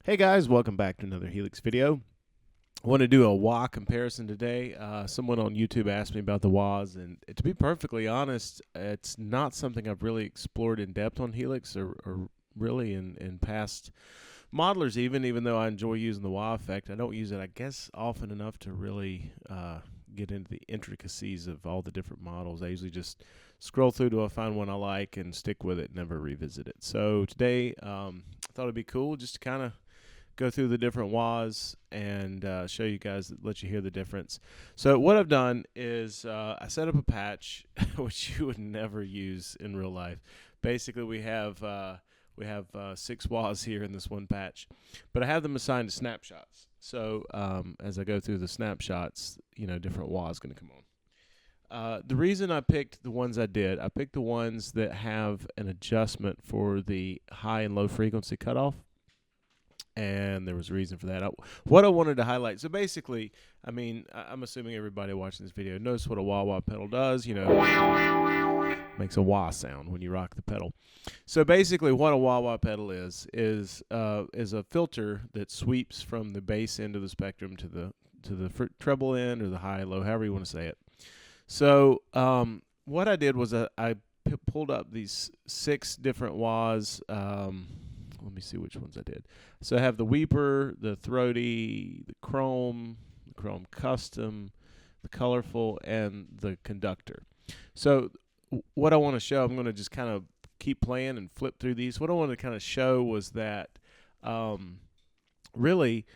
Hey guys, welcome back to another Helix video. I want to do a wah comparison today. Someone on YouTube asked me about the wahs, and to be perfectly honest, it's not something I've really explored in depth on Helix or really in past modelers even though I enjoy using the wah effect. I don't use it, I guess, often enough to really get into the intricacies of all the different models. I usually just scroll through till I find one I like and stick with it, never revisit it. So today, I thought it'd be cool just to kind of go through the different wahs and show you guys, let you hear the difference. So what I've done is I set up a patch, which you would never use in real life. Basically, we have 6 wahs here in this one patch, but I have them assigned to snapshots. So as I go through the snapshots, different wahs going to come on. The reason I picked the ones I picked the ones that have an adjustment for the high and low frequency cutoff. And there was a reason for that. What I wanted to highlight, so basically, I'm assuming everybody watching this video knows what a wah-wah pedal does. Makes a wah sound when you rock the pedal. So basically, what a wah-wah pedal is a filter that sweeps from the bass end of the spectrum to the treble end or the high-low, however you want to say it. So what I did was I pulled up these 6 different wahs. Let me see which ones I did. So I have the Weeper, the Throaty, the Chrome Custom, the Colorful, and the Conductor. So what I want to show, I'm going to just kind of keep playing and flip through these. What I wanted to kind of show was that really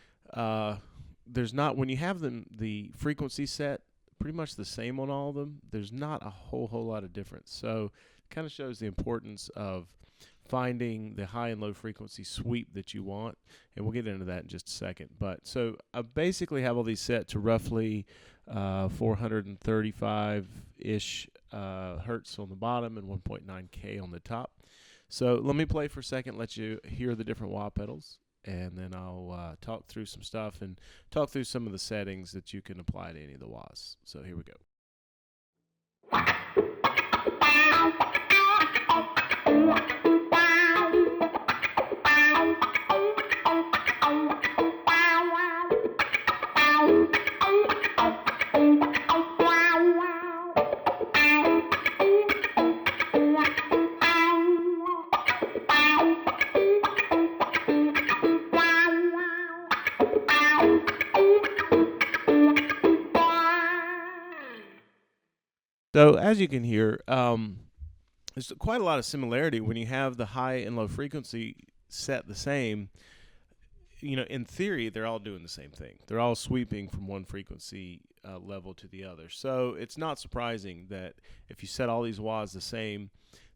there's not, when you have the frequency set pretty much the same on all of them, there's not a whole lot of difference. So it kind of shows the importance of finding the high and low frequency sweep that you want, and we'll get into that in just a second. But so I basically have all these set to roughly 435-ish hertz on the bottom and 1.9K on the top. So let me play for a second, let you hear the different wah pedals, and then I'll talk through some stuff and talk through some of the settings that you can apply to any of the wahs. So here we go. So as you can hear, there's quite a lot of similarity when you have the high and low frequency set the same. In theory, they're all doing the same thing. They're all sweeping from one frequency level to the other. So it's not surprising that if you set all these wahs the same,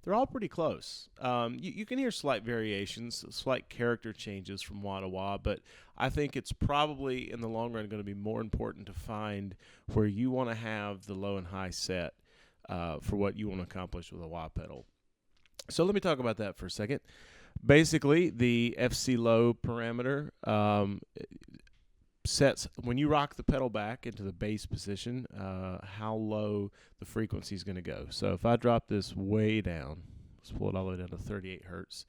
they're all pretty close. You can hear slight variations, slight character changes from wah to wah, but I think it's probably in the long run going to be more important to find where you want to have the low and high set for what you want to accomplish with a wah pedal. So let me talk about that for a second. Basically, the FC low parameter sets, when you rock the pedal back into the bass position, how low the frequency is going to go. So if I drop this way down, let's pull it all the way down to 38 hertz.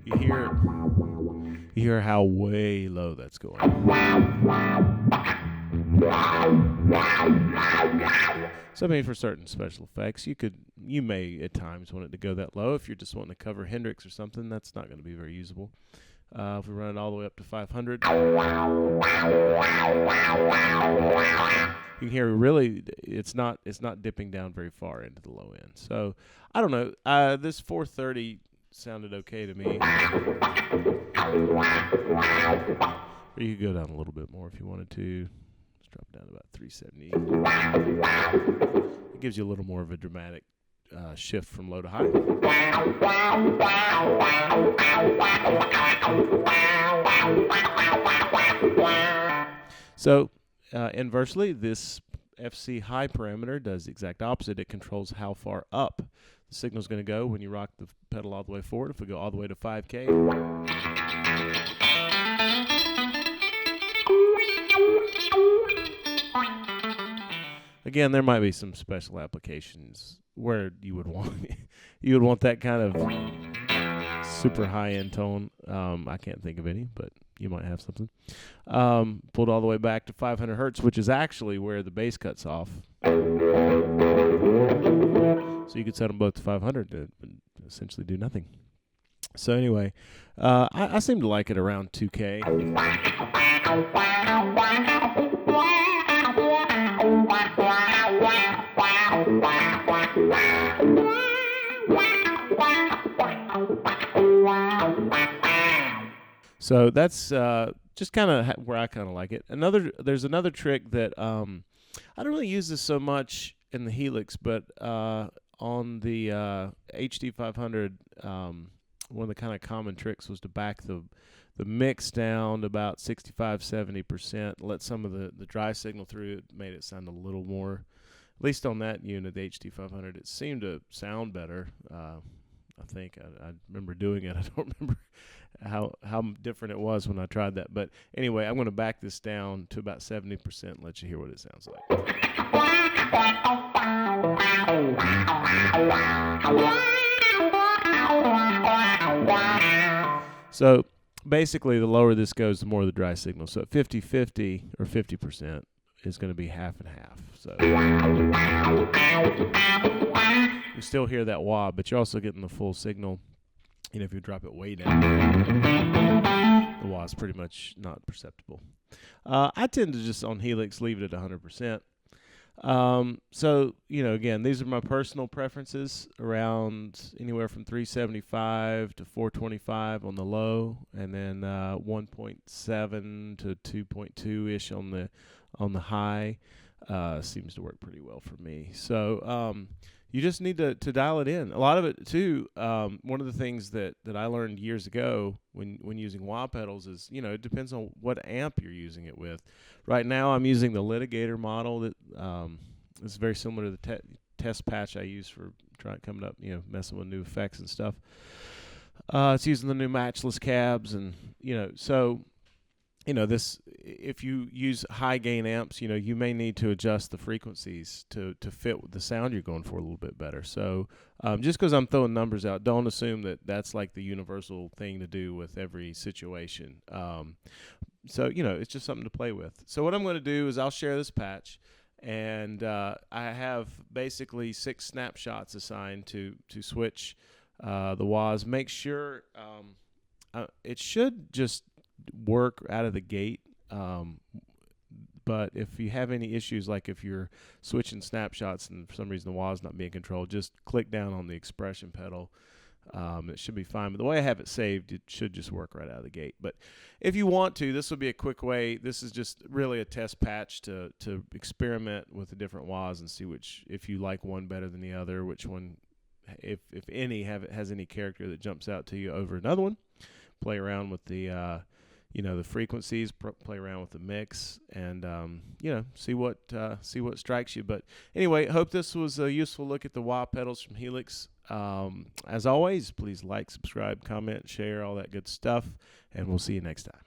You hear how way low that's going. So for certain special effects, you may at times want it to go that low. If you're just wanting to cover Hendrix or something, that's not going to be very usable. If we run it all the way up to 500, you can hear really it's not dipping down very far into the low end. So I don't know. This 430 sounded okay to me. Or you could go down a little bit more if you wanted to. Let's drop it down to about 370. It gives you a little more of a dramatic shift from low to high. So inversely, this FC high parameter does the exact opposite. It controls how far up the signal is going to go when you rock the pedal all the way forward. If we go all the way to 5K, again, there might be some special applications where you would want that kind of super high-end tone. I can't think of any, but you might have something. Pulled all the way back to 500 hertz, which is actually where the bass cuts off. So you could set them both to 500 and essentially do nothing. So anyway, I seem to like it around 2K. So that's just kind of where I kind of like it. There's another trick that I don't really use this so much in the Helix, but on the HD 500, one of the kind of common tricks was to back the mix down to about 65-70%, let some of the dry signal through. It made it sound a little more, at least on that unit, the HD 500, it seemed to sound better. I think I remember doing it. I don't remember how different it was when I tried that. But anyway, I'm going to back this down to about 70% and let you hear what it sounds like. So basically, the lower this goes, the more the dry signal. So at 50-50 or 50% is going to be half and half. So you still hear that wah, but you're also getting the full signal. You know, if you drop it way down, the wah is pretty much not perceptible. I tend to just on Helix leave it at 100%. So, you know, again, these are my personal preferences around anywhere from 375 to 425 on the low, and then 1.7 to 2.2-ish on the high. Seems to work pretty well for me. So you just need to dial it in. A lot of it, too, one of the things that I learned years ago when using wah pedals is, you know, it depends on what amp you're using it with. Right now I'm using the litigator model that is very similar to the test patch I use for coming up, you know, messing with new effects and stuff. It's using the new matchless cabs, and, you know, so, you know, this, if you use high gain amps, you know, you may need to adjust the frequencies to fit with the sound you're going for a little bit better. So just because I'm throwing numbers out, don't assume that that's like the universal thing to do with every situation. So, you know, it's just something to play with. So what I'm going to do is I'll share this patch, and I have basically 6 snapshots assigned to switch the wahs. Make sure it should just work out of the gate, but if you have any issues, like if you're switching snapshots and for some reason the wah is not being controlled, just click down on the expression pedal. It should be fine, but the way I have it saved, it should just work right out of the gate. But if you want to, this will be a quick way. This is just really a test patch to experiment with the different wahs and see if you like one better than the other, which one, if any, has any character that jumps out to you over another one. Play around with the you know, the frequencies, play around with the mix, and you know, see what strikes you. But anyway, hope this was a useful look at the wah pedals from Helix. As always, please like, subscribe, comment, share, all that good stuff, and we'll see you next time.